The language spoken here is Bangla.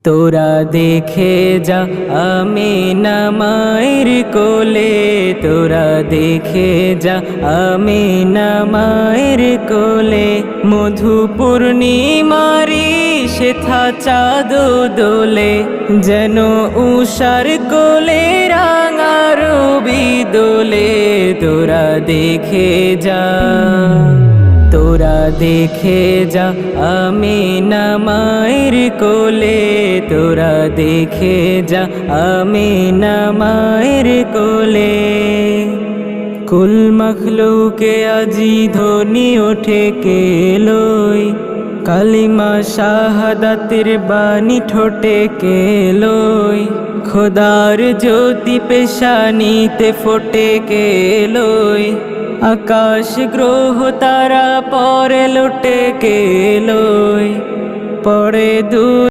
তোরা দেখে যা আমিনা মায়ের কোলে, তোরা দেখে যা আমিনা মায়ের কোলে। মধু পূর্ণিমারি সেথা চাঁদ দোলে, যেন উষার কোলে রাঙা রবি দোলে। তোরা দেখে যা, তোরা দেখে যা আমিনা মায়ের কোলে, তোরা দেখে যা আমিনা মায়ের কোলে। কুল মখলুকে আজি ধ্বনি ওঠে কেলোই, কালিমা শাহাদাতের বাণী ঠোঁটে কেলোই। খোদার জ্যোতি পেশানিতে ফোটে কেলোই, আকাশ গ্রহ তারা পরে লুটে কেলোই। পরে দূর